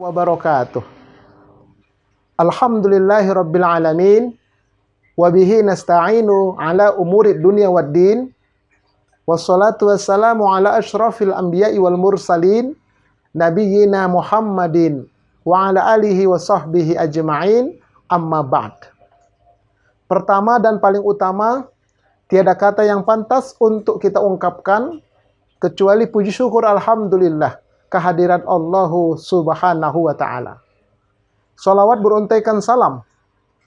Wabarakatuh. Alhamdulillahi rabbil alamin. Wabihi nasta'inu ala umuri dunia waddin. Wassalatu wassalamu ala ashrafil anbiya'i wal mursalin. Nabiyyina Muhammadin wa ala alihi wa sahbihi ajma'in. Amma ba'd. Pertama dan paling utama, tiada kata yang pantas untuk kita ungkapkan kecuali puji syukur alhamdulillah kehadiran Allah Subhanahu wa ta'ala. Salawat beruntaikan salam,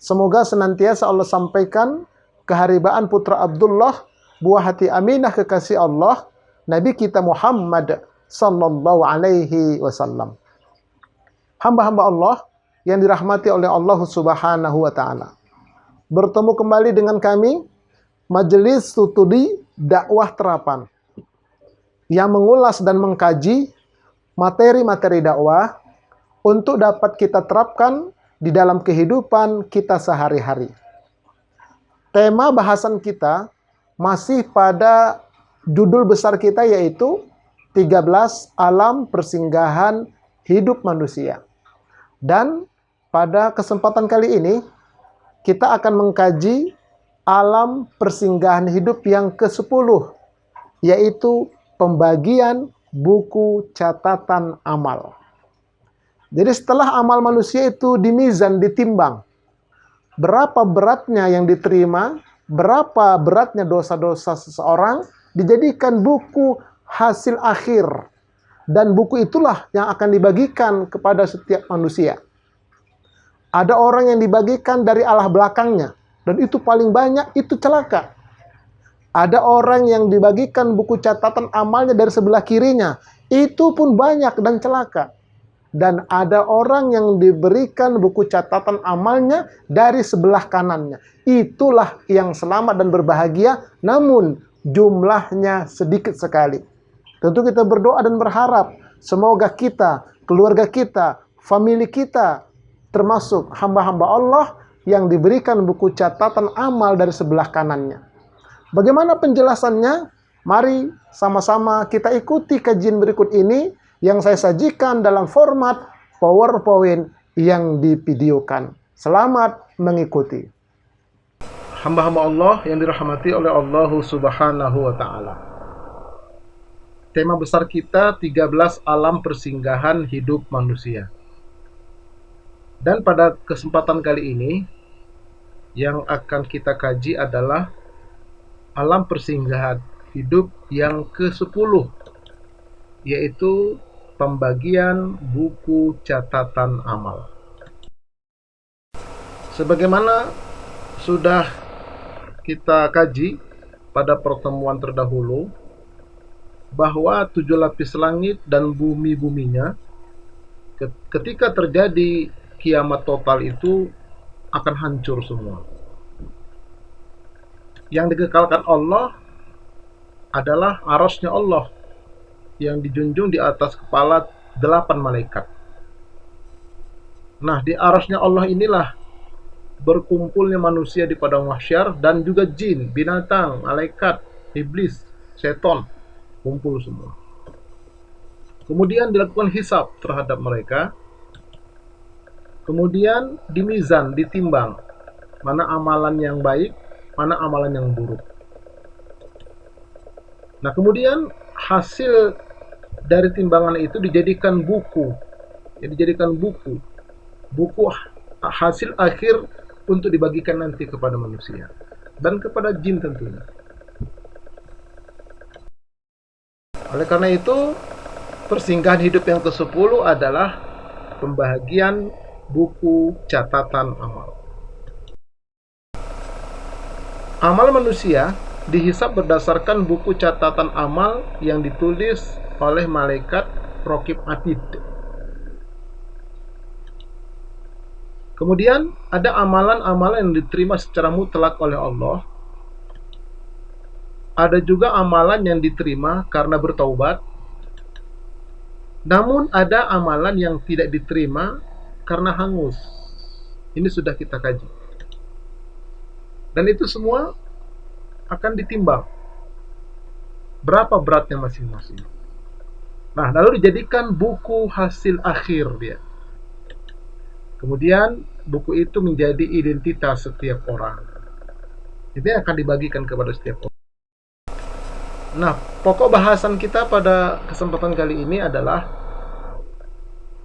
semoga senantiasa Allah sampaikan keharibaan putra Abdullah, buah hati Aminah kekasih Allah, Nabi kita Muhammad sallallahu alaihi wasallam. Hamba-hamba Allah yang dirahmati oleh Allah Subhanahu wa ta'ala. Bertemu kembali dengan kami, Majelis Studi Dakwah Terapan, yang mengulas dan mengkaji materi-materi dakwah untuk dapat kita terapkan di dalam kehidupan kita sehari-hari. Tema bahasan kita masih pada judul besar kita, yaitu 13 alam persinggahan hidup manusia. Dan pada kesempatan kali ini kita akan mengkaji alam persinggahan hidup yang ke-10, yaitu pembagian buku catatan amal. Jadi setelah amal manusia itu dimizan, ditimbang, berapa beratnya yang diterima, berapa beratnya dosa-dosa seseorang, dijadikan buku hasil akhir. Dan buku itulah yang akan dibagikan kepada setiap manusia. Ada orang yang dibagikan dari arah belakangnya, dan itu paling banyak, itu celaka. Ada orang yang dibagikan buku catatan amalnya dari sebelah kirinya, itu pun banyak dan celaka. Dan ada orang yang diberikan buku catatan amalnya dari sebelah kanannya. Itulah yang selamat dan berbahagia, namun jumlahnya sedikit sekali. Tentu kita berdoa dan berharap semoga kita, keluarga kita, famili kita, termasuk hamba-hamba Allah yang diberikan buku catatan amal dari sebelah kanannya. Bagaimana penjelasannya? Mari sama-sama kita ikuti kajian berikut ini yang saya sajikan dalam format PowerPoint yang divideokan. Selamat mengikuti. Hamba-hamba Allah yang dirahmati oleh Allah Subhanahu wa ta'ala. Tema besar kita 13 alam persinggahan hidup manusia. Dan pada kesempatan kali ini yang akan kita kaji adalah alam persinggahan hidup yang ke-10, yaitu pembagian buku catatan amal. Sebagaimana sudah kita kaji pada pertemuan terdahulu, bahwa 7 lapis langit dan bumi-buminya ketika terjadi kiamat total itu akan hancur semua. Yang dikekalkan Allah adalah arasy-Nya Allah yang dijunjung di atas kepala 8 malaikat. Nah, di arasy-Nya Allah inilah berkumpulnya manusia di padang mahsyar, dan juga jin, binatang, malaikat, iblis, seton, kumpul semua. Kemudian dilakukan hisab terhadap mereka. Kemudian dimizan, ditimbang, mana amalan yang baik, mana amalan yang buruk. Nah, kemudian hasil dari timbangan itu dijadikan buku. Ya, dijadikan buku hasil akhir untuk dibagikan nanti kepada manusia dan kepada jin tentunya. Oleh karena itu, persinggahan hidup yang ke-10 adalah pembagian buku catatan amal. Amal manusia dihisab berdasarkan buku catatan amal yang ditulis oleh malaikat Raqib Atid. Kemudian ada amalan-amalan yang diterima secara mutlak oleh Allah. Ada juga amalan yang diterima karena bertaubat. Namun ada amalan yang tidak diterima karena hangus. Ini sudah kita kaji. Dan itu semua akan ditimbang. Berapa beratnya masing-masing. Nah, lalu dijadikan buku hasil akhir dia. Kemudian buku itu menjadi identitas setiap orang. Itu yang akan dibagikan kepada setiap orang. Nah, pokok bahasan kita pada kesempatan kali ini adalah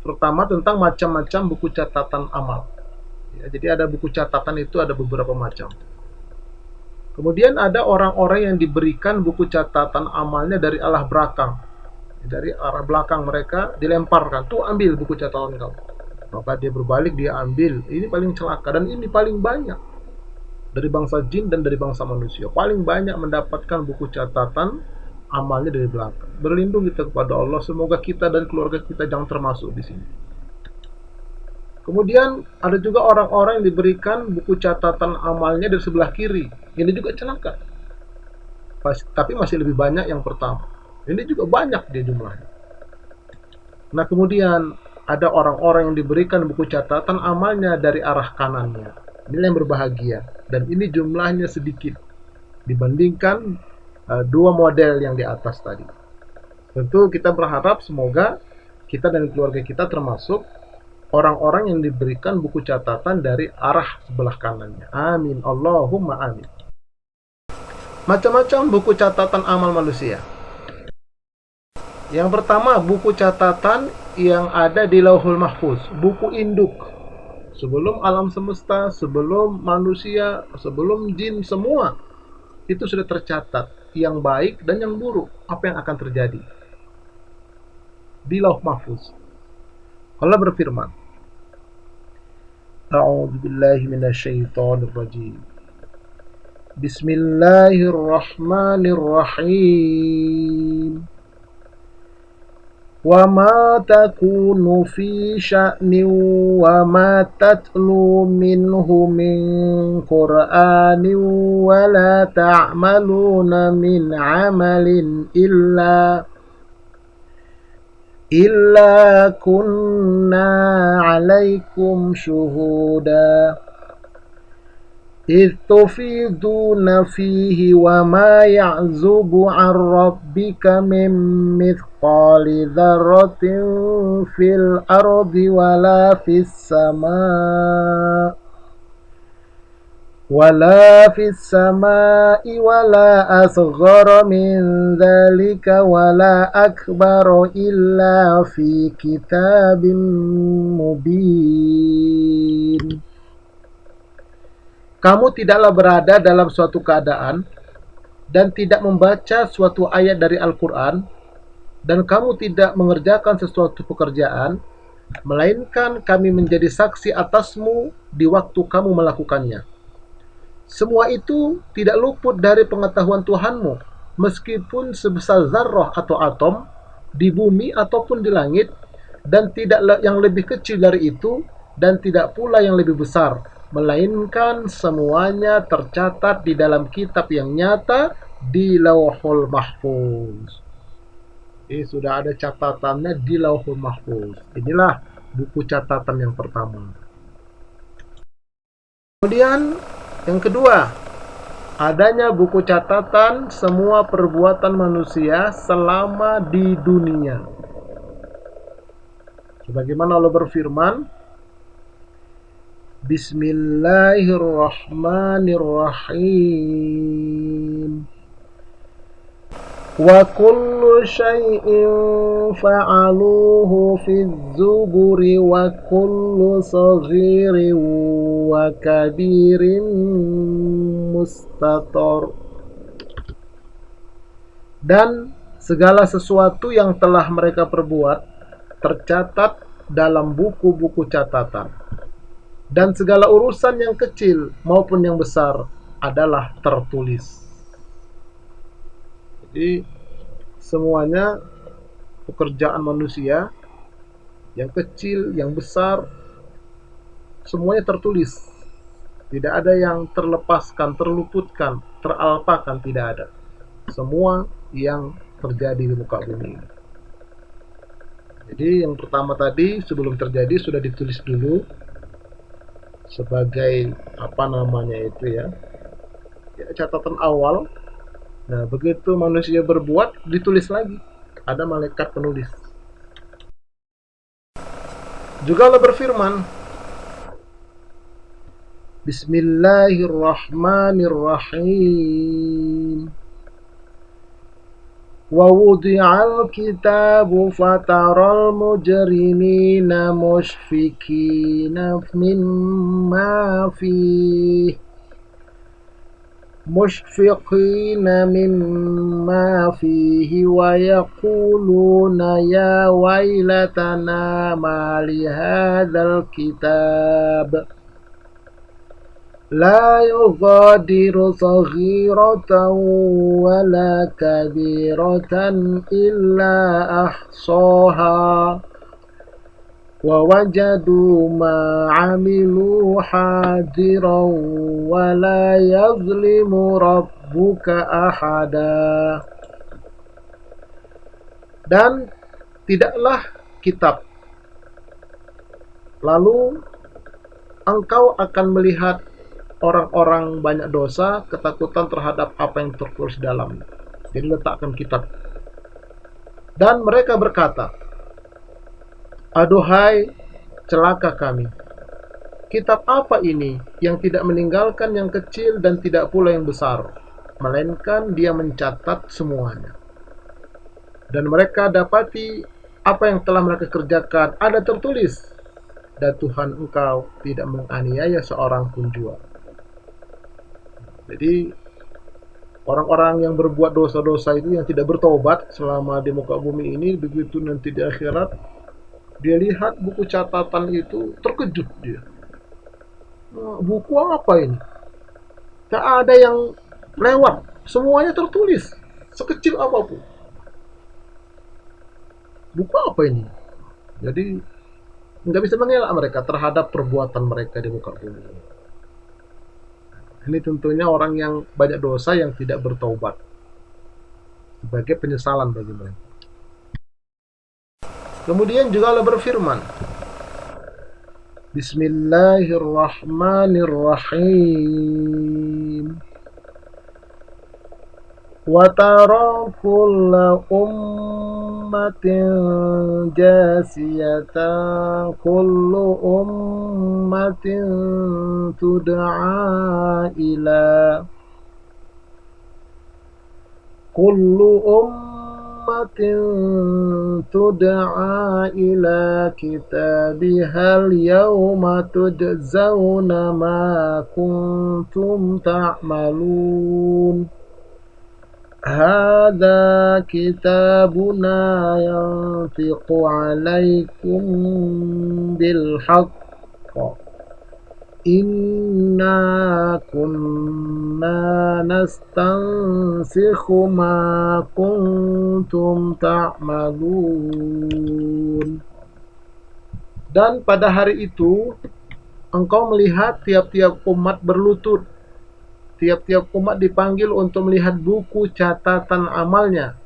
pertama tentang macam-macam buku catatan amal. Ya, jadi ada buku catatan itu ada beberapa macam. Kemudian ada orang-orang yang diberikan buku catatan amalnya dari arah belakang. Dari arah belakang mereka dilemparkan, tuh ambil buku catatan kamu. Maka dia berbalik, dia ambil. Ini paling celaka dan ini paling banyak. Dari bangsa jin dan dari bangsa manusia paling banyak mendapatkan buku catatan amalnya dari belakang. Berlindung kita kepada Allah, semoga kita dan keluarga kita jangan termasuk di sini. Kemudian ada juga orang-orang yang diberikan buku catatan amalnya dari sebelah kiri. Ini juga celaka. Tapi masih lebih banyak yang pertama. Ini juga banyak dia jumlahnya. Nah, kemudian ada orang-orang yang diberikan buku catatan amalnya dari arah kanannya. Ini yang berbahagia, dan ini jumlahnya sedikit dibandingkan dua model yang di atas tadi. Tentu kita berharap semoga kita dan keluarga kita termasuk orang-orang yang diberikan buku catatan dari arah sebelah kanannya. Amin, Allahumma amin. Macam-macam buku catatan amal manusia. Yang pertama, buku catatan yang ada di Lauhul Mahfuz, buku induk. Sebelum alam semesta, sebelum manusia, sebelum jin, semua itu sudah tercatat, yang baik dan yang buruk, apa yang akan terjadi di Lauh Mahfuz. Allah berfirman, A'udzu billahi minasyaitonir rajim. Bismillahirrahmanirrahim. وَمَا تَكُونُ فِي شَأْنٍ وَمَا تَتْلُو مِنْهُ مِنْ قُرْآنٍ وَلَا تَعْمَلُونَ مِنْ عَمَلٍ إِلَّا كُنَّا عَلَيْكُمْ شُهُودًا إِذْ تُفِيضُونَ فِيهِ وَمَا يَعْزُبُ عَنْ رَبِّكَ مِنْ مِثْقَالِ ذَرَّةٍ فِي الْأَرْضِ وَلَا فِي السَّمَاءِ وَلَا أَصْغَرَ مِنْ ذَلِكَ وَلَا أَكْبَرَ إِلَّا فِي كِتَابٍ مُبِينٍ. Kamu tidaklah berada dalam suatu keadaan dan tidak membaca suatu ayat dari Al-Quran, dan kamu tidak mengerjakan sesuatu pekerjaan, melainkan kami menjadi saksi atasmu di waktu kamu melakukannya. Semua itu tidak luput dari pengetahuan Tuhanmu, meskipun sebesar zarrah atau atom di bumi ataupun di langit, dan tidak yang lebih kecil dari itu, dan tidak pula yang lebih besar, melainkan semuanya tercatat di dalam kitab yang nyata di Lauhul Mahfuz. Ini sudah ada catatannya di Lauhul Mahfuz. Inilah buku catatan yang pertama. Kemudian yang kedua, adanya buku catatan semua perbuatan manusia selama di dunia. Sebagaimana Allah berfirman, Bismillahirrahmanirrahim. Wa kullu syai'in fa'aluhu fi zuburi wa kullu saghirin wa kabirin mustatar. Dan segala sesuatu yang telah mereka perbuat tercatat dalam buku-buku catatan. Dan segala urusan yang kecil maupun yang besar adalah tertulis. Jadi semuanya pekerjaan manusia, yang kecil, yang besar, semuanya tertulis. Tidak ada yang terlepaskan, terluputkan, teralpakan, tidak ada. Semua yang terjadi di muka bumi. Jadi yang pertama tadi sebelum terjadi sudah ditulis dulu sebagai catatan awal. Nah, begitu manusia berbuat ditulis lagi, ada malaikat penulis. Juga Allah berfirman, Bismillahirrahmanirrahim. Wa wudi'al kitabu fataral mujrimina mushfikina mimma fihi wa yaquluna ya wailatana ma li hadzal kitab la yughadiru saghiratan wala kabiratan illa ahsaha wa wajadu ma amilu hadiran wa la yazlimu rabbuka ahada. Dan tidaklah kitab, lalu engkau akan melihat orang-orang banyak dosa, ketakutan terhadap apa yang tertulis dalam. Jadi letakkan kitab. Dan mereka berkata, aduhai celaka kami, kitab apa ini yang tidak meninggalkan yang kecil dan tidak pula yang besar, melainkan dia mencatat semuanya. Dan mereka dapati apa yang telah mereka kerjakan ada tertulis, dan Tuhan engkau tidak menganiaya seorang pun jua. Jadi orang-orang yang berbuat dosa-dosa itu, yang tidak bertobat selama di muka bumi ini, begitu nanti di akhirat dia lihat buku catatan itu, terkejut dia. Buku apa ini? Tak ada yang lewat, semuanya tertulis, sekecil apapun. Buku apa ini? Jadi nggak bisa mengelak mereka terhadap perbuatan mereka di muka bumi. Ini tentunya orang yang banyak dosa yang tidak bertaubat, sebagai penyesalan bagi mereka. Kemudian juga Allah berfirman, Bismillahirrahmanirrahim. Wa tara kulla ummatin jasiyatan kullu ummatin tud'a ila kitabihal yawma tujzauna ma kuntum ta'malun. Hadza kitabuna yantiqu 'alaikum bil haqq. Inna kunna nastansikhu ma kuntum ta'malun. Dan pada hari itu engkau melihat tiap-tiap umat berlutut. Tiap-tiap umat dipanggil untuk melihat buku catatan amalnya.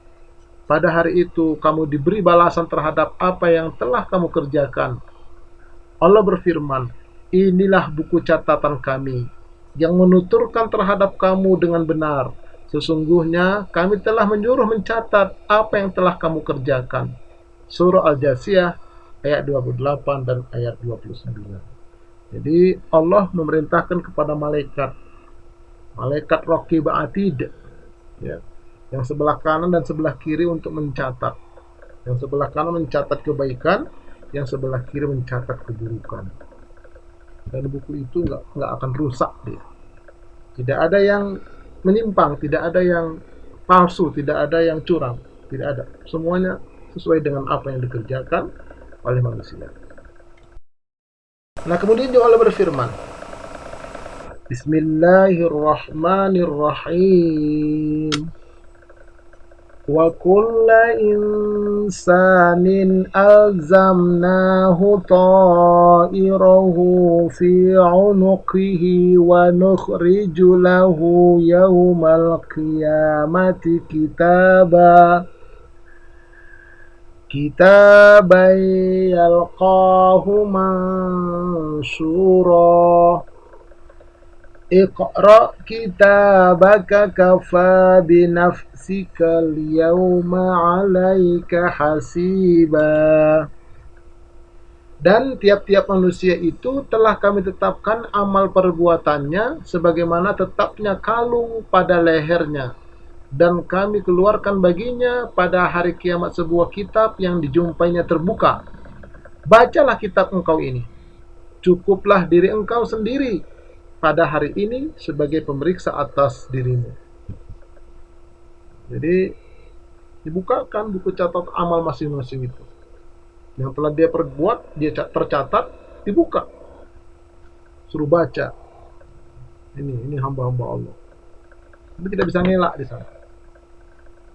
Pada hari itu kamu diberi balasan terhadap apa yang telah kamu kerjakan. Allah berfirman, inilah buku catatan kami yang menuturkan terhadap kamu dengan benar. Sesungguhnya kami telah menyuruh mencatat apa yang telah kamu kerjakan. Surah Al-Jasiyah ayat 28 dan ayat 29. Jadi Allah memerintahkan kepada malaikat Raqib Atid, ya, yang sebelah kanan dan sebelah kiri untuk mencatat. Yang sebelah kanan mencatat kebaikan, yang sebelah kiri mencatat keburukan. Dan buku itu nggak akan rusak dia. Tidak ada yang menyimpang, tidak ada yang palsu, tidak ada yang curang, tidak ada. Semuanya sesuai dengan apa yang dikerjakan oleh manusia. Nah, kemudian juga Allah berfirman, Bismillahirrahmanirrahim. Wa kulla insanin alzamnahu ta'irahu fi 'unuqihi wa nukhriju lahu yawmal qiyamati kitaban yalqahu manshura. Iqra kitabaka kafa binafsika al-yawma 'alaika hasiba. Dan tiap-tiap manusia itu telah kami tetapkan amal perbuatannya sebagaimana tetapnya kalung pada lehernya. Dan kami keluarkan baginya pada hari kiamat sebuah kitab yang dijumpainya terbuka. Bacalah kitab engkau ini. Cukuplah diri engkau sendiri pada hari ini sebagai pemeriksa atas dirimu. Jadi dibukakan buku catatan amal masing-masing itu. Yang telah dia perbuat, dia tercatat, dibuka. Suruh baca. Ini hamba-hamba Allah. Tapi tidak bisa ngelak di sana.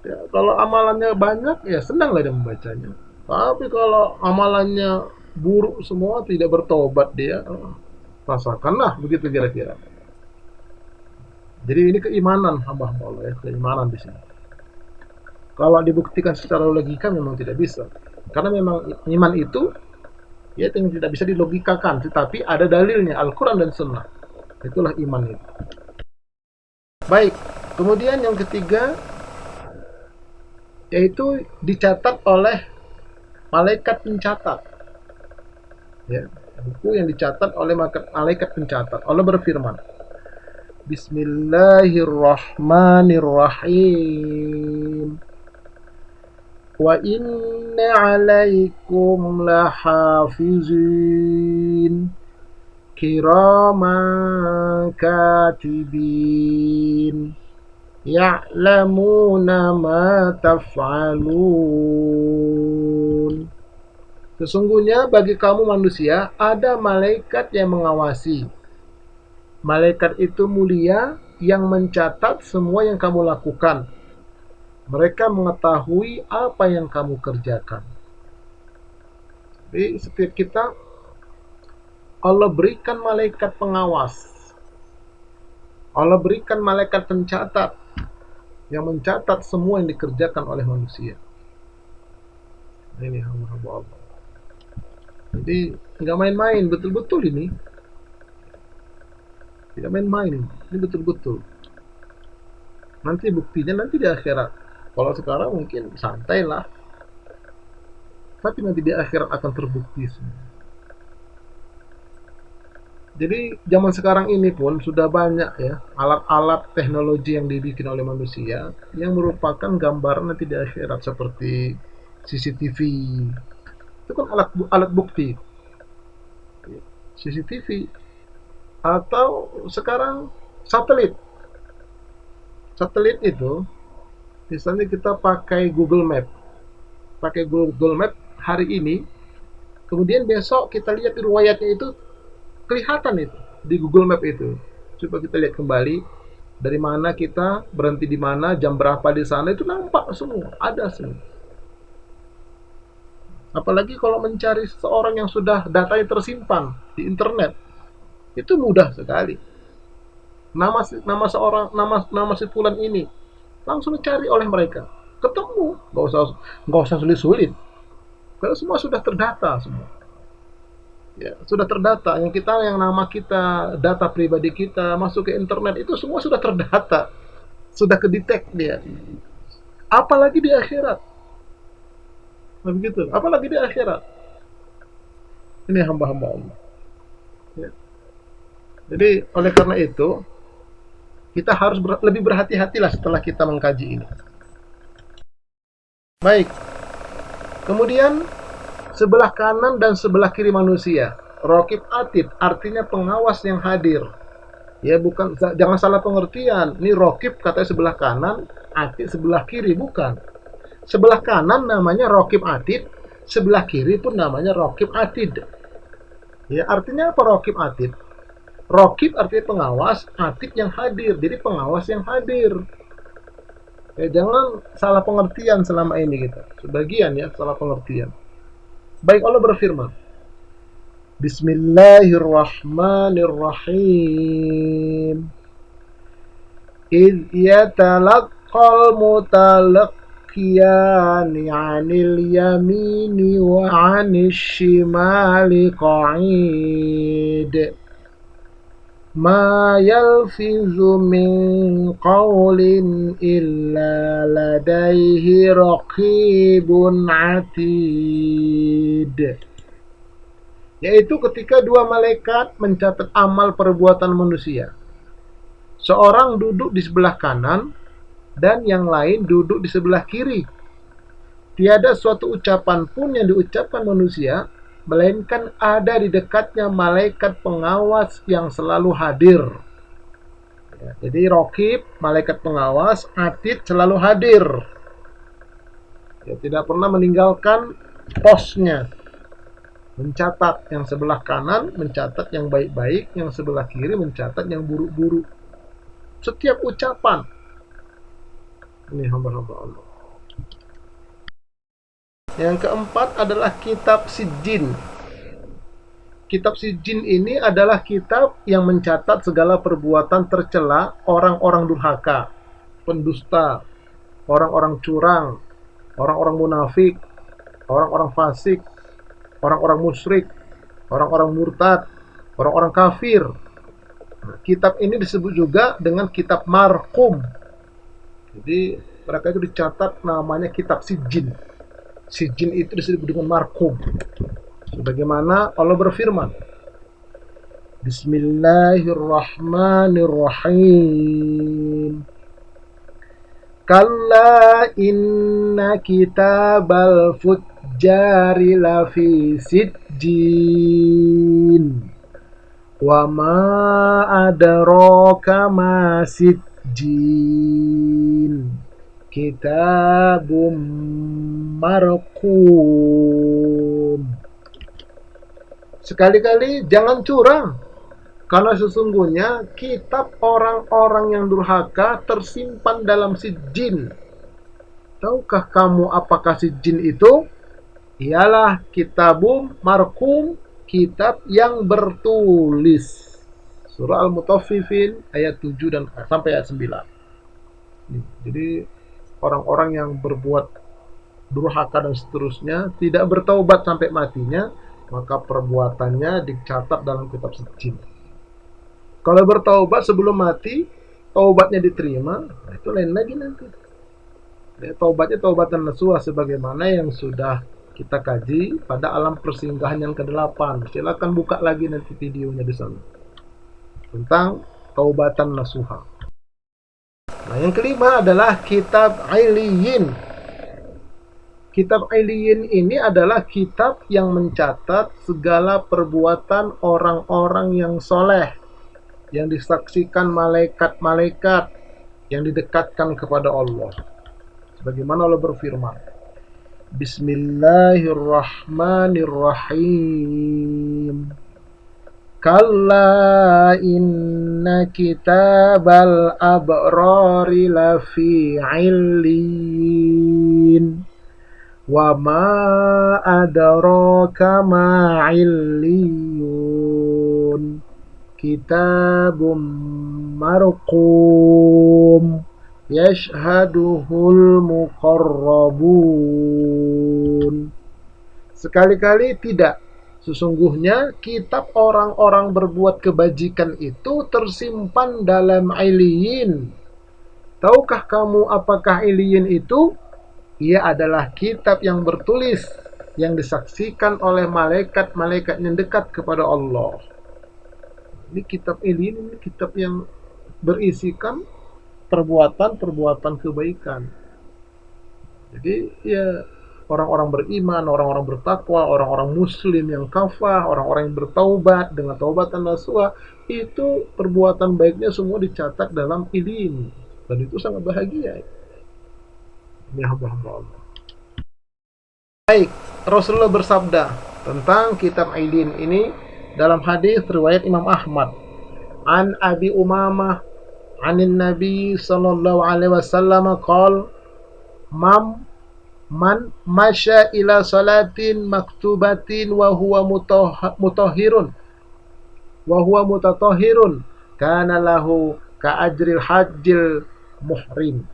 Ya, kalau amalannya banyak, ya senanglah dia membacanya. Tapi kalau amalannya buruk semua, tidak bertobat dia, rasakanlah begitu kira-kira. Jadi ini keimanan hamba-hamba Allah ya, keimanan di sini. Kalau dibuktikan secara logika memang tidak bisa. Karena memang iman itu ya yang tidak bisa dilogikakan, tetapi ada dalilnya Al-Qur'an dan Sunnah. Itulah iman itu. Baik, kemudian yang ketiga yaitu dicatat oleh malaikat pencatat. Ya, buku yang dicatat oleh malaikat pencatat. Allah berfirman, Bismillahirrahmanirrahim. Wa inna 'alaikum lahafizin kiraman katibin ya'lamuna ma taf'alun. Sesungguhnya bagi kamu manusia ada malaikat yang mengawasi. Malaikat itu mulia yang mencatat semua yang kamu lakukan. Mereka mengetahui apa yang kamu kerjakan. Jadi setiap kita Allah berikan malaikat pengawas. Allah berikan malaikat pencatat yang mencatat semua yang dikerjakan oleh manusia. Ini hamba-hamba Allah. Jadi nggak main-main, betul-betul ini. Tidak main-main, ini betul-betul. Nanti buktinya nanti di akhirat. Kalau sekarang mungkin santai lah, tapi nanti di akhirat akan terbukti semua. Jadi zaman sekarang ini pun sudah banyak ya alat-alat teknologi yang dibikin oleh manusia yang merupakan gambaran nanti di akhirat seperti CCTV. Itu kan alat bukti. CCTV atau sekarang satelit. Satelit itu misalnya kita pakai Google Map. Pakai Google Map hari ini, kemudian besok kita lihat riwayatnya itu kelihatan itu di Google Map itu. Coba kita lihat kembali dari mana kita berhenti di mana, jam berapa di sana, itu nampak semua, ada semua. Apalagi kalau mencari seseorang yang sudah datanya tersimpan di internet, itu mudah sekali. Nama si fulan ini langsung dicari oleh mereka, ketemu, nggak usah sulit-sulit, karena semua sudah terdata semua. Ya, sudah terdata. Yang nama kita, data pribadi kita masuk ke internet itu semua sudah terdata, sudah kedetek dia. Apalagi di akhirat, nah, begitu. Apalagi di akhirat. Ini hamba-hamba Allah. Ya. Jadi oleh karena itu kita harus lebih berhati-hatilah setelah kita mengkaji ini. Baik. Kemudian sebelah kanan dan sebelah kiri manusia, Raqib Atid, artinya pengawas yang hadir. Ya, bukan, jangan salah pengertian. Ini Raqib katanya sebelah kanan, Atid sebelah kiri, bukan. Sebelah kanan namanya Raqib Atid, sebelah kiri pun namanya Raqib Atid. Ya, artinya apa Raqib Atid? Raqib artinya pengawas, Atid yang hadir. Jadi pengawas yang hadir. Ya, jangan salah pengertian selama ini kita. Sebagian ya salah pengertian. Baik, Allah berfirman, Bismillahirrahmanirrahim. Idh yatalaqqal mutalaqiyani 'anil yamini wa 'anil shimali qa'id. Ma yalfizu min qawlin illa ladaihi raqibun atid. yaitu ketika dua malaikat mencatat amal perbuatan manusia. Seorang duduk di sebelah kanan dan yang lain duduk di sebelah kiri. Tiada suatu ucapan pun yang diucapkan manusia, melainkan ada di dekatnya malaikat pengawas yang selalu hadir. Ya, jadi Raqib, malaikat pengawas, Atid selalu hadir. Ya, tidak pernah meninggalkan posnya. Mencatat yang sebelah kanan, mencatat yang baik-baik, yang sebelah kiri mencatat yang buruk-buruk. Setiap ucapan. Ini hamba-hamba Allah. Yang keempat adalah kitab Sijjin. Kitab Sijjin ini adalah kitab yang mencatat segala perbuatan tercela orang-orang durhaka, pendusta, orang-orang curang, orang-orang munafik, orang-orang fasik, orang-orang musyrik, orang-orang murtad, orang-orang kafir. Kitab ini disebut juga dengan kitab marqum. Jadi mereka itu dicatat namanya kitab Sijjin. Sijjin itu disebut dengan marqum. Sebagaimana Allah berfirman, Bismillahirrahmanirrahim. Kalla inna kitabal fujjari lafi sijjin. Wa ma adraka ma sijjin. Kitabum marqum. Sekali-kali jangan curang, karena sesungguhnya kitab orang-orang yang durhaka tersimpan dalam sijjin. Tahukah kamu apakah sijjin itu? Ialah kitabum marqum, kitab yang bertulis. Surah Al-Mutaffifin ayat 7 dan sampai ayat 9. Jadi orang-orang yang berbuat durhaka dan seterusnya tidak bertaubat sampai matinya, maka perbuatannya dicatat dalam kitab sijjin. Kalau bertaubat sebelum mati, taubatnya diterima, nah itu lain lagi nanti. Ya, taubatnya taubatan nasuha sebagaimana yang sudah kita kaji pada alam persinggahan yang ke-8. Silakan buka lagi nanti videonya di sana tentang taubatan nasuha. Nah, yang kelima adalah kitab Illiyin. Kitab Illiyin ini adalah kitab yang mencatat segala perbuatan orang-orang yang soleh, yang disaksikan malaikat-malaikat, yang didekatkan kepada Allah. Sebagaimana Allah berfirman, Bismillahirrahmanirrahim. Kalla inna kitabal abrari lafi illiyin. Wa ma adraka ma illiyun. Kitabum marqum yashhaduhul muqarrabun. Sekali-kali tidak. Sesungguhnya kitab orang-orang berbuat kebajikan itu tersimpan dalam Illiyin. Tahukah kamu apakah Illiyin itu? Ia adalah kitab yang bertulis, yang disaksikan oleh malaikat-malaikat yang dekat kepada Allah. Ini kitab Illiyin, ini kitab yang berisikan perbuatan-perbuatan kebaikan. Jadi ya orang-orang beriman, orang-orang bertakwa, orang-orang muslim yang kafah, orang-orang yang bertaubat dengan taubatan nasuha, itu perbuatan baiknya semua dicatat dalam Illiyin. Dan itu sangat bahagia. Ini hamba-hamba Allah. Baik, Rasulullah bersabda tentang kitab Illiyin ini dalam hadis riwayat Imam Ahmad. An Abi Umamah anin Nabi sallallahu alaihi wasallam qala man masya ila salatin maktubatin wa huwa mutahhirun kana lahu ka ajril hajjil muhrim.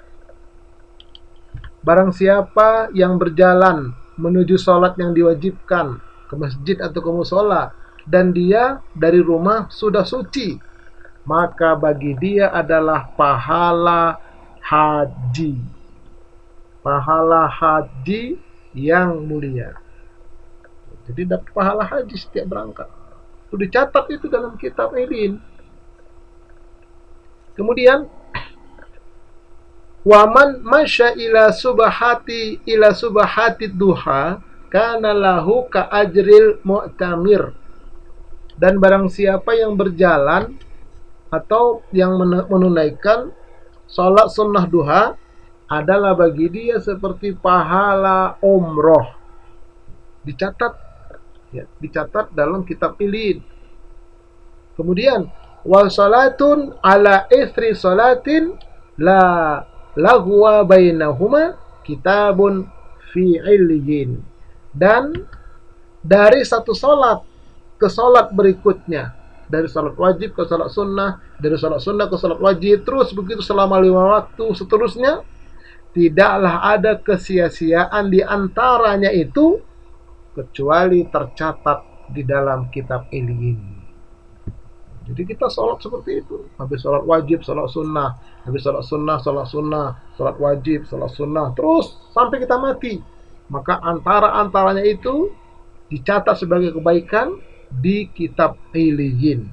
Barang siapa yang berjalan menuju salat yang diwajibkan ke masjid atau ke mushola dan dia dari rumah sudah suci, maka bagi dia adalah pahala haji. Pahala haji yang mulia. Jadi dapat pahala haji setiap berangkat. Itu dicatat itu dalam kitab ilin. Kemudian waman masya ila subahati duha kana lahu ka ajril mu'tamir. Dan barang siapa yang berjalan atau yang menunaikan sholat sunnah duha adalah bagi dia seperti pahala umroh. Dicatat ya, dicatat dalam kitab ilin. Kemudian wa salatun ala isri salatin la lagwa bainahuma kitabun fi ilyin. Dan dari satu salat ke salat berikutnya, dari salat wajib ke salat sunnah, dari salat sunnah ke salat wajib, terus begitu selama 5 waktu seterusnya, tidaklah ada kesia-siaan di antaranya itu kecuali tercatat di dalam kitab ilyin. Jadi kita sholat seperti itu. Habis sholat wajib, sholat sunnah. Habis sholat sunnah, sholat sunnah. Sholat wajib, sholat sunnah. Terus sampai kita mati. Maka antaranya itu dicatat sebagai kebaikan di kitab ilyin.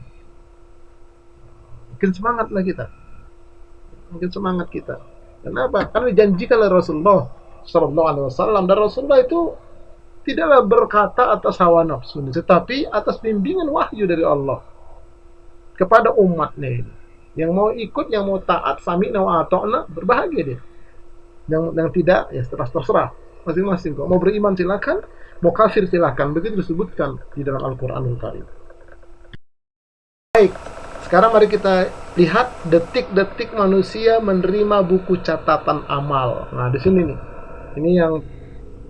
Makin semangatlah kita. Makin semangat kita. Kenapa? Karena dijanjikan oleh Rasulullah Sallallahu Alaihi Wasallam. Dan Rasulullah itu tidaklah berkata atas hawa nafsu, tetapi atas bimbingan wahyu dari Allah kepada umatnya ini. Yang mau ikut, yang mau taat, sami'na wa ata'na, berbahagia dia. Yang tidak, ya terserah masing-masing. Kok mau beriman silakan, mau kafir silakan. Begitu disebutkan di dalam Al-Qur'anul Karim. Baik, sekarang mari kita lihat detik-detik manusia menerima buku catatan amal. Nah, di sini nih. Ini yang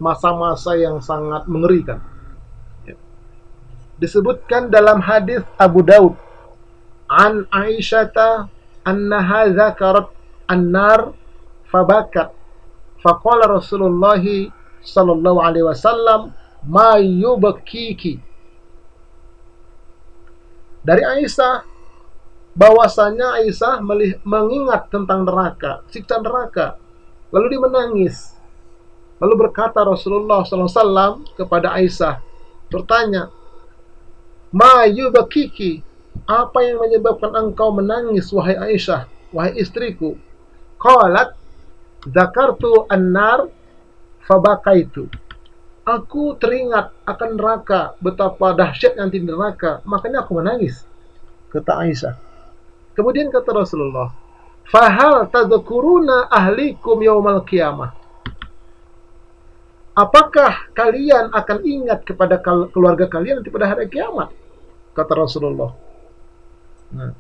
masa-masa yang sangat mengerikan. Disebutkan dalam hadis Abu Daud an Aisyata annaha zakarat an-nar fabakat faqala Rasulullah sallallahu alaihi wasallam ma yubkiki. Dari Aisyah bahwasanya Aisyah mengingat tentang neraka, siksa neraka, lalu dia menangis. Lalu berkata Rasulullah SAW kepada Aisyah, bertanya, ma yubkiki, apa yang menyebabkan engkau menangis wahai Aisyah, wahai istriku? Qalat, zakartu an-nar fabakaitu. Aku teringat akan neraka, betapa dahsyat nanti neraka, makanya aku menangis, kata Aisyah. Kemudian kata Rasulullah, fahal tadhkuruna ahlikum yaumal qiyamah. Apakah kalian akan ingat kepada keluarga kalian nanti pada hari kiamat? Kata Rasulullah. Nah.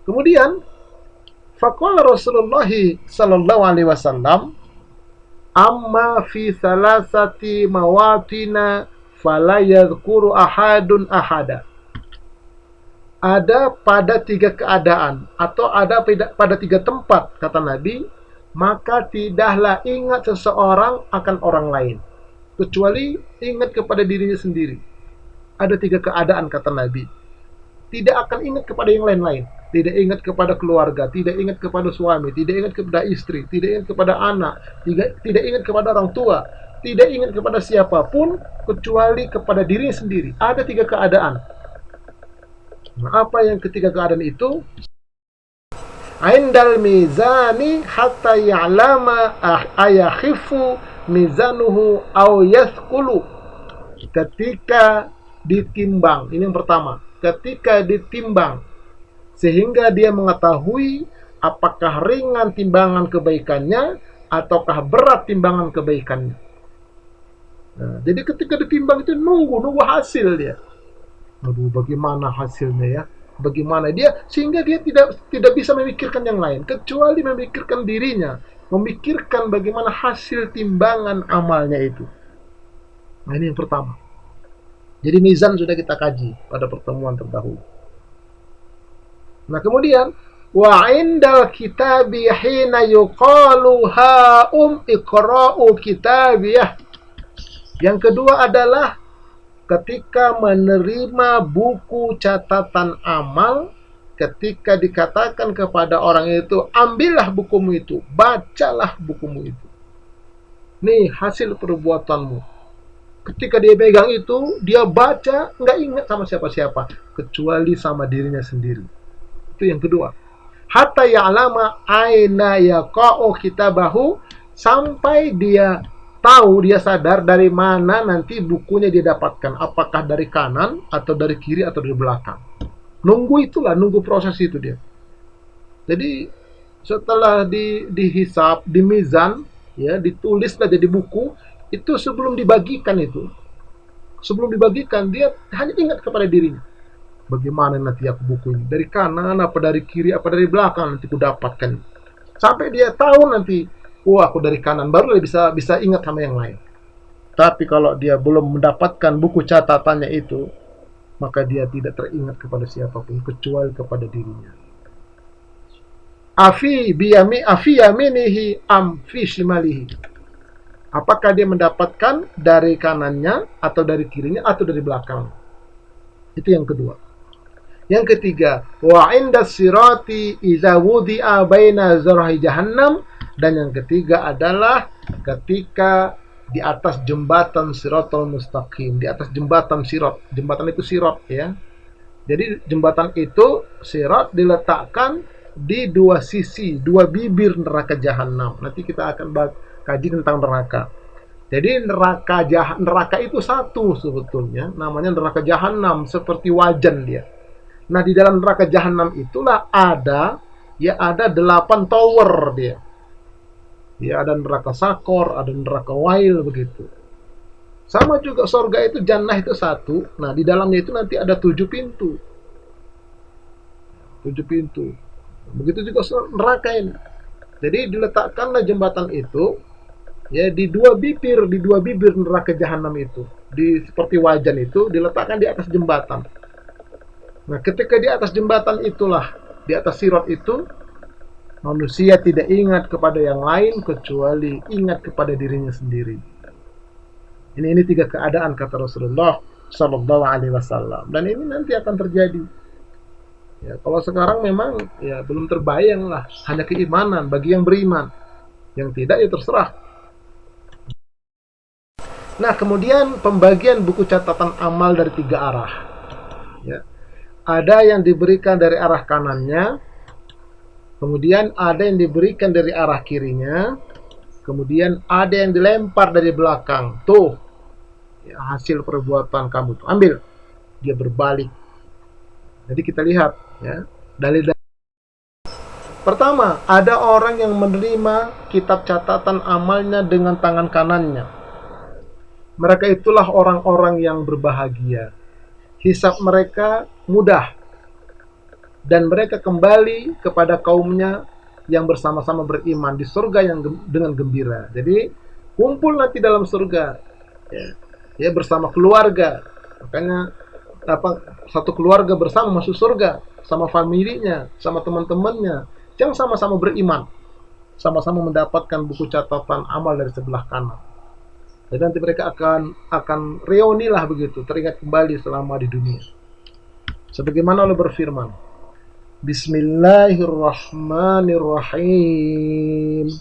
Kemudian, faqala Rasulullah sallallahu alaihi wasallam, amma fi salasati mawatina fala yadhkuru ahadun ahada. Ada pada 3 keadaan atau ada pada 3 tempat, kata Nabi, maka tidaklah ingat seseorang akan orang lain, kecuali ingat kepada dirinya sendiri. Ada 3 keadaan, kata Nabi. Tidak akan ingat kepada yang lain-lain. Tidak ingat kepada keluarga, tidak ingat kepada suami, tidak ingat kepada istri, tidak ingat kepada anak, tidak ingat kepada orang tua, tidak ingat kepada siapapun, kecuali kepada dirinya sendiri. Ada 3 keadaan. Nah, apa yang ketiga keadaan itu? Indal mizani hatta ya'lama ayakhifu mizanuhu aw yathqulu. Ketika ditimbang, ini yang pertama. Ketika ditimbang sehingga dia mengetahui apakah ringan timbangan kebaikannya ataukah berat timbangan kebaikannya. Nah, jadi ketika ditimbang itu nunggu hasil dia. Aduh, bagaimana hasilnya ya? Bagaimana dia, sehingga dia tidak bisa memikirkan yang lain kecuali memikirkan dirinya, memikirkan bagaimana hasil timbangan amalnya itu. Nah, ini yang pertama. Jadi mizan sudah kita kaji pada pertemuan terdahulu. Nah, kemudian wa indal kitabi hina yuqalu ha'um iqra'u kitabiyah. Yang kedua adalah ketika menerima buku catatan amal, ketika dikatakan kepada orang itu, ambillah bukumu itu, bacalah bukumu itu. Nih hasil perbuatanmu. Ketika dia pegang itu, dia baca, nggak ingat sama siapa-siapa, kecuali sama dirinya sendiri. Itu yang kedua. Hatta ya'lama aina yaqa'u kitabahu, sampai dia tahu, dia sadar dari mana nanti bukunya dia dapatkan. Apakah dari kanan, atau dari kiri, atau dari belakang. Nunggu proses itu dia. Jadi setelah dihisap, dimizan, ya, ditulislah jadi buku, itu sebelum dibagikan itu. Sebelum dibagikan, dia hanya ingat kepada dirinya. Bagaimana nanti aku buku ini? Dari kanan, apa dari kiri, apa dari belakang nanti aku dapatkan. Sampai dia tahu nanti, oh aku dari kanan, baru dia bisa ingat sama yang lain. Tapi kalau dia belum mendapatkan buku catatannya itu, maka dia tidak teringat kepada siapapun kecuali kepada dirinya. Afi yaminihi am fi shimalihi. Apakah dia mendapatkan dari kanannya, atau dari kirinya, atau dari belakang. Itu yang kedua. Yang ketiga, wa inda sirati idza wudi'a baina zarhi jahannam. Dan yang ketiga adalah ketika di atas jembatan Siratal Mustaqim, di atas jembatan Sirat. Jembatan itu Sirat, ya. Jadi jembatan itu Sirat diletakkan di dua sisi, dua bibir neraka jahanam. Nanti kita akan kaji tentang neraka. Jadi neraka itu satu sebetulnya, namanya neraka jahanam, seperti wajan dia. Nah, di dalam neraka jahanam itulah ada 8 tower dia. Ya, ada neraka Sakor, ada neraka Wail, begitu. Sama juga surga itu, jannah itu satu. Nah, di dalamnya itu nanti ada 7 pintu. 7 pintu. Begitu juga neraka ini. Jadi diletakkanlah jembatan itu, ya, di dua bibir neraka jahanam itu. Seperti wajan itu diletakkan di atas jembatan. Nah, ketika di atas jembatan itulah, di atas sirat itu, manusia tidak ingat kepada yang lain kecuali ingat kepada dirinya sendiri. Ini 3 keadaan kata Rasulullah Shallallahu Alaihi Wasallam. Dan ini nanti akan terjadi. Ya, kalau sekarang memang ya belum terbayang lah, hanya keimanan bagi yang beriman. Yang tidak ya terserah. Nah, kemudian pembagian buku catatan amal dari 3 arah. Ya. Ada yang diberikan dari arah kanannya, kemudian ada yang diberikan dari arah kirinya, kemudian ada yang dilempar dari belakang. Tuh, ya, hasil perbuatan kamu tuh, ambil. Dia berbalik. Jadi kita lihat, ya, dalil. Pertama, ada orang yang menerima kitab catatan amalnya dengan tangan kanannya. Mereka itulah orang-orang yang berbahagia. Hisab mereka mudah. Dan mereka kembali kepada kaumnya yang bersama-sama beriman di surga yang dengan gembira. Jadi, kumpul nanti dalam surga. Ya, bersama keluarga. Makanya, satu keluarga bersama masuk surga. Sama familinya, sama teman-temannya. Yang sama-sama beriman. Sama-sama mendapatkan buku catatan amal dari sebelah kanan. Jadi nanti mereka akan reunilah begitu, teringat kembali selama di dunia. Sebagaimana Allah berfirman, Bismillahirrahmanirrahim.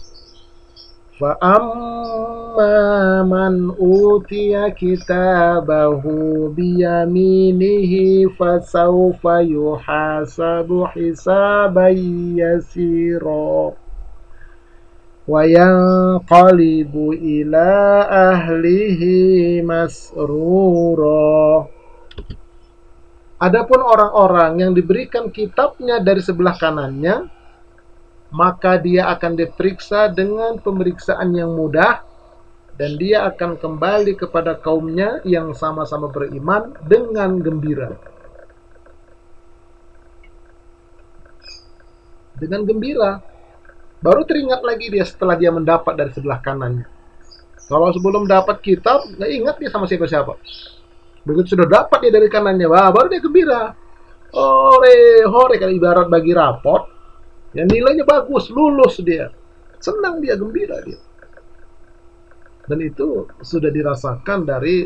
Fa'amma man utiya kitabahu biyaminihi fasawfa yuhasabu hisaban yasira wa yanqalibu ila ahlihi masrura. Adapun orang-orang yang diberikan kitabnya dari sebelah kanannya, maka dia akan diperiksa dengan pemeriksaan yang mudah, dan dia akan kembali kepada kaumnya yang sama-sama beriman dengan gembira. Dengan gembira. Baru teringat lagi dia setelah dia mendapat dari sebelah kanannya. Kalau sebelum dapat kitab, nggak ingat dia sama siapa-siapa. Begitu sudah dapat dia dari kanannya, wah, baru dia gembira. Hore, kalau ibarat bagi raport, ya nilainya bagus, lulus dia. Senang dia, gembira dia. Dan itu sudah dirasakan dari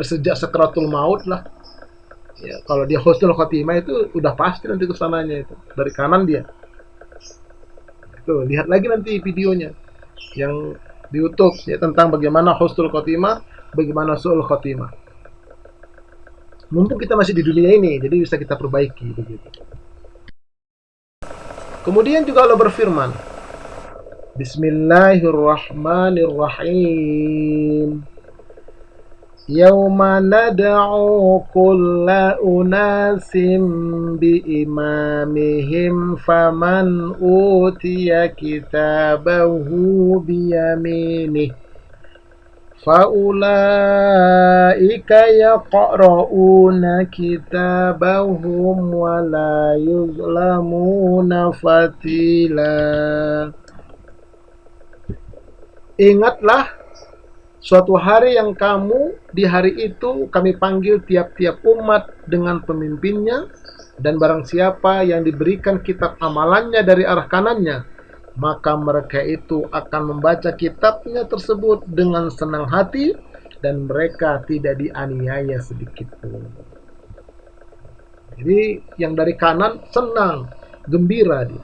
sejak sakratul maut lah. Ya, kalau dia husnul khotimah itu udah pasti nanti kesananya itu. Dari kanan dia. Tuh, lihat lagi nanti videonya yang di YouTube ya, tentang bagaimana husnul khotimah bagaimana su'ul khotimah. Mumpung kita masih di dunia ini, jadi bisa kita perbaiki begitu. Kemudian juga Allah berfirman, Bismillahirrahmanirrahim. Yauma nad'u kulla unasim biimamihim faman utiya kitabahu biyaminih faulaika yaqra'una kitabahum wa la yuzlamuna fatila. Ingatlah suatu hari yang di hari itu kami panggil tiap-tiap umat dengan pemimpinnya, dan barang siapa yang diberikan kitab amalannya dari arah kanannya, maka mereka itu akan membaca kitabnya tersebut dengan senang hati, dan mereka tidak dianiaya sedikit pun. Jadi yang dari kanan senang, gembira dia.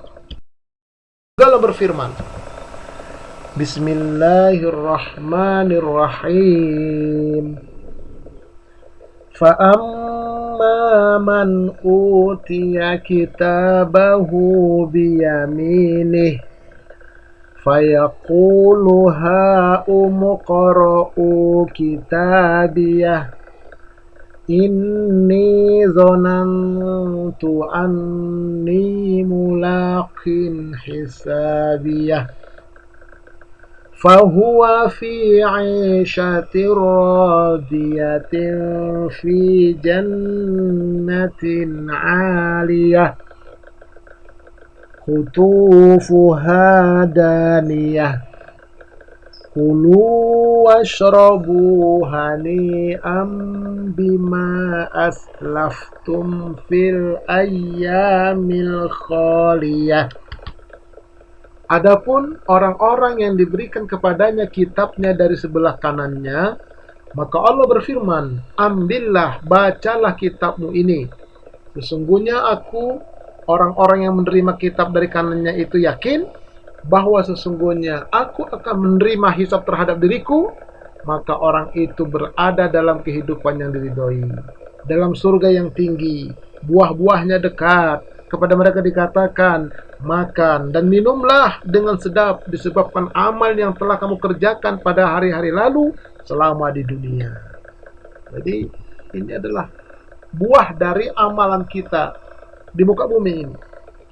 Allah berfirman, Bismillahirrahmanirrahim. Fa'amma man utiya kitabahu biyaminih fayaqulu ha'umu qara'u kitabiyah inni zonantu anni mulaqin hisabiyah fahuwa fi 'ishatin radiyatin fi jannatin 'aliyah qutufuha daniyah kulu washrabu hani'an bima aslaftum fil ayyamil khaliyah. Adapun orang-orang yang diberikan kepadanya kitabnya dari sebelah kanannya, maka Allah berfirman, ambillah, bacalah kitabmu ini. Sesungguhnya aku, orang-orang yang menerima kitab dari kanannya itu yakin bahwa sesungguhnya aku akan menerima hisab terhadap diriku, maka orang itu berada dalam kehidupan yang diridhoi, dalam surga yang tinggi, buah-buahnya dekat. Kepada mereka dikatakan, makan dan minumlah dengan sedap disebabkan amal yang telah kamu kerjakan pada hari-hari lalu selama di dunia. Jadi ini adalah buah dari amalan kita di muka bumi ini.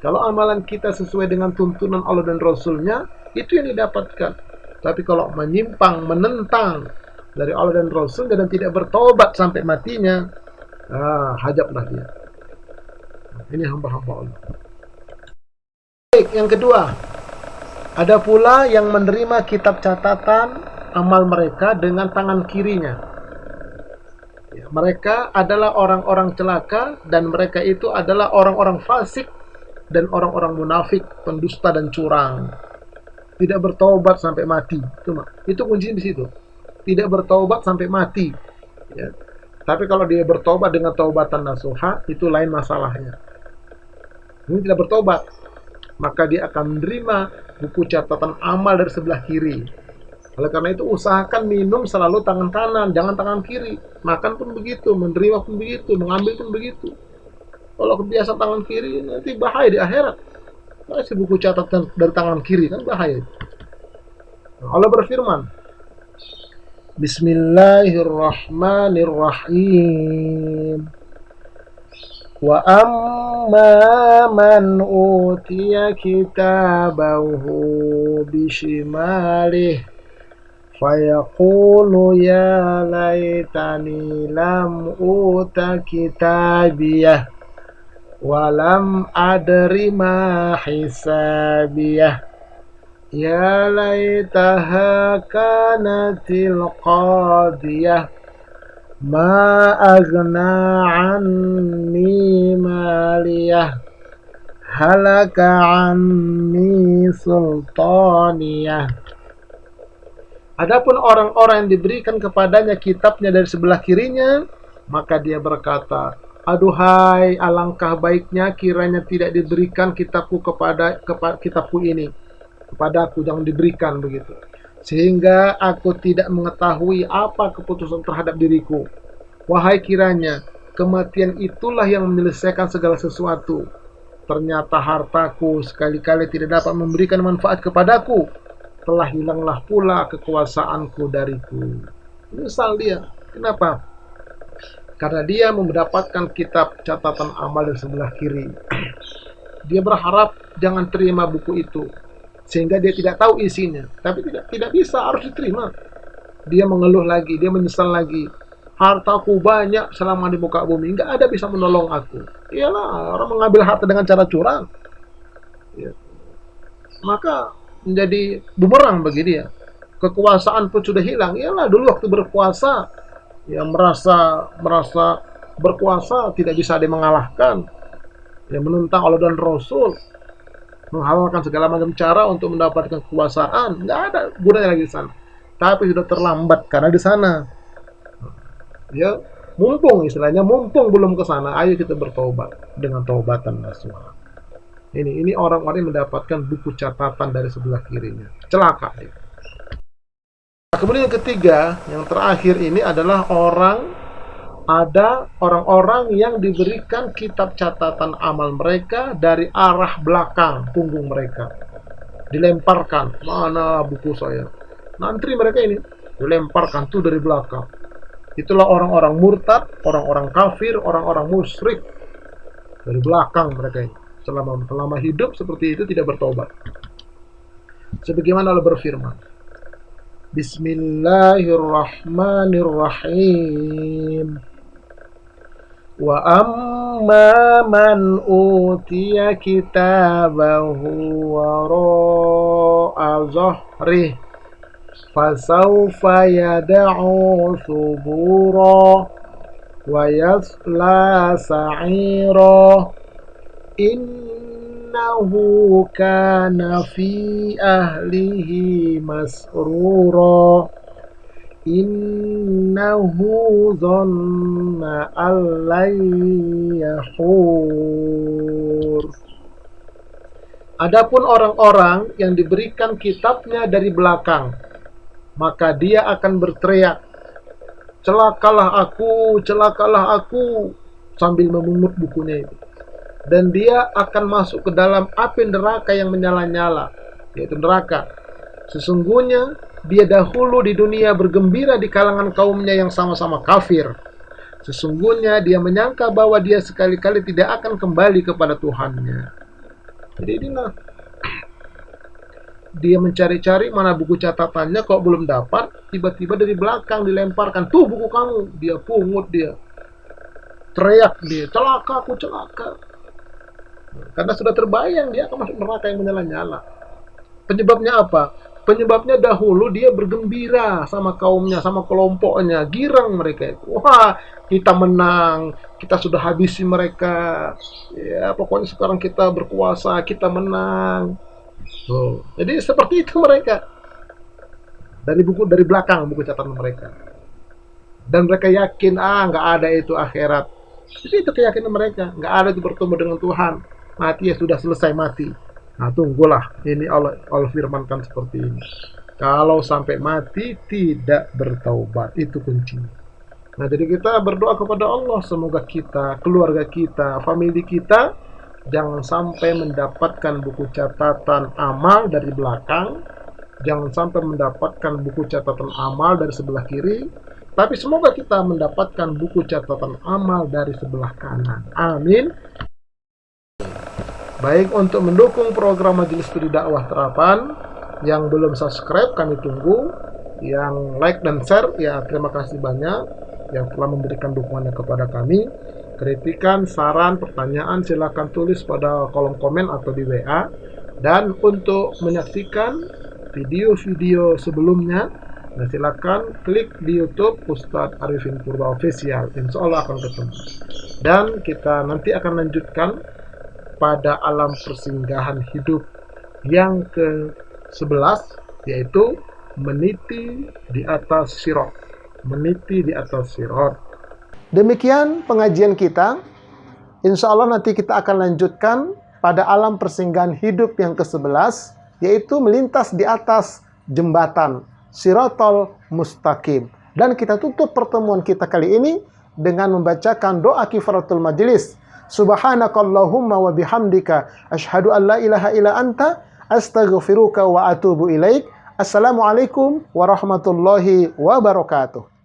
Kalau amalan kita sesuai dengan tuntunan Allah dan Rasulnya, itu yang didapatkan. Tapi kalau menyimpang, menentang dari Allah dan Rasulnya dan tidak bertobat sampai matinya, hajablah dia. Ini hamba-hamba Allah. Baik, yang kedua, ada pula yang menerima kitab catatan amal mereka dengan tangan kirinya. Ya, mereka adalah orang-orang celaka, dan mereka itu adalah orang-orang fasik dan orang-orang munafik, pendusta dan curang. Tidak bertobat sampai mati. Itu kuncinya di situ. Tidak bertobat sampai mati. Ya. Tapi kalau dia bertobat dengan taubatan nasuha, itu lain masalahnya. Ini tidak bertobat, maka dia akan menerima buku catatan amal dari sebelah kiri. Oleh karena itu usahakan minum selalu tangan kanan, jangan tangan kiri. Makan pun begitu, menerima pun begitu, mengambil pun begitu. Kalau kebiasaan tangan kiri, nanti bahaya di akhirat. Masih buku catatan dari tangan kiri, kan bahaya. Allah berfirman, Bismillahirrahmanirrahim. Wa amma man utiya kitabahu bishimalih fayaqulu ya laitani lam uta kitabiyah wa lam adri ma hisabiyah ya laitaha kanatil qadiyah ma aghna anni maliyah halaka anni sultaniyah. Adapun orang-orang yang diberikan kepadanya kitabnya dari sebelah kirinya, maka dia berkata, aduhai, alangkah baiknya kiranya tidak diberikan kitabku kepadaku ini, kepadaku jangan diberikan begitu. sehingga aku tidak mengetahui apa keputusan terhadap diriku. Wahai kiranya kematian itulah yang menyelesaikan segala sesuatu. Ternyata hartaku sekali-kali tidak dapat memberikan manfaat kepadaku. Telah hilanglah pula kekuasaanku dariku. Menyesal dia. Kenapa? Karena dia mendapatkan kitab catatan amal di sebelah kiri. Dia berharap jangan terima buku itu, sehingga dia tidak tahu isinya. Tapi tidak bisa, harus diterima. Dia mengeluh lagi, dia menyesal lagi. Hartaku banyak selama di muka bumi, nggak ada bisa menolong aku. Iyalah, orang mengambil harta dengan cara curang. Ya. Maka menjadi bumerang bagi dia. Kekuasaan pun sudah hilang. Iyalah, dulu waktu berkuasa, ya merasa berkuasa tidak bisa dimengalahkan. Ya menentang Allah dan Rasul, menghalalkan segala macam cara untuk mendapatkan kekuasaan. Nggak ada gunanya lagi di sana. Tapi sudah terlambat karena di sana. Ya, istilahnya mumpung belum ke sana, ayo kita bertobat dengan taubatan nasuha. Ini orang-orang yang mendapatkan buku catatan dari sebelah kirinya. Celaka. Ya. Nah, kemudian yang ketiga, yang terakhir ini adalah orang-orang yang diberikan kitab catatan amal mereka dari arah belakang punggung mereka. Dilemparkan, mana buku saya? Nanti mereka ini dilemparkan tuh dari belakang. Itulah orang-orang murtad, orang-orang kafir, orang-orang musyrik. Dari belakang mereka ini. Selama hidup seperti itu tidak bertobat. Sebagaimana Allah berfirman. Bismillahirrahmanirrahim. Wa amma man utiya kitabahu wara'a zahrih fasawfa yad'u thubura wa yasla sa'ira innahu kana fi ahlihi masrura innahu dhanna allan yahur. Adapun orang-orang yang diberikan kitabnya dari belakang, maka dia akan berteriak, celakalah aku, sambil memungut bukunya itu. Dan dia akan masuk ke dalam api neraka yang menyala-nyala, yaitu neraka. Sesungguhnya dia dahulu di dunia bergembira di kalangan kaumnya yang sama-sama kafir. Sesungguhnya dia menyangka bahwa dia sekali-kali tidak akan kembali kepada Tuhannya. Jadi inilah, dia mencari-cari mana buku catatannya, kok belum dapat, tiba-tiba dari belakang dilemparkan, tuh buku kamu. Dia pungut, dia teriak, dia celaka, aku celaka. Karena sudah terbayang dia akan masuk neraka yang menyala-nyala. Penyebabnya apa? Penyebabnya dahulu dia bergembira sama kaumnya, sama kelompoknya, girang mereka itu. Wah, kita menang, kita sudah habisi mereka. Ya, pokoknya sekarang kita berkuasa, kita menang. Oh, jadi seperti itu mereka. Dari belakang buku catatan mereka. Dan mereka yakin, nggak ada itu akhirat. Jadi itu keyakinan mereka, nggak ada itu bertemu dengan Tuhan. Mati ya sudah selesai mati. Nah, tunggulah, ini Allah firmankan seperti ini. Kalau sampai mati tidak bertaubat, itu kuncinya. Nah, jadi kita berdoa kepada Allah, semoga kita, keluarga kita, famili kita jangan sampai mendapatkan buku catatan amal dari belakang, jangan sampai mendapatkan buku catatan amal dari sebelah kiri, tapi semoga kita mendapatkan buku catatan amal dari sebelah kanan. Amin. Baik, untuk mendukung program Majelis Studi Dakwah Terapan, yang belum subscribe kami tunggu, yang like dan share, ya terima kasih banyak yang telah memberikan dukungannya kepada kami. Kritikan, saran, pertanyaan silakan tulis pada kolom komen atau di WA. Dan untuk menyaksikan video-video sebelumnya, nah silakan klik di YouTube Ustadz Arifin Purba Official. Insya Allah akan ketemu. Dan kita nanti akan lanjutkan pada alam persinggahan hidup yang ke-11, yaitu meniti di atas sirat. Meniti di atas sirat. Demikian pengajian kita. Insya Allah nanti kita akan lanjutkan pada alam persinggahan hidup yang ke-11, yaitu melintas di atas jembatan. siratal mustaqim. Dan kita tutup pertemuan kita kali ini dengan membacakan doa kifaratul majlis. Subhanakallahumma wa bihamdika asyhadu an la ilaha illa anta astaghfiruka wa atubu ilaik. Assalamualaikum warahmatullahi wabarakatuh.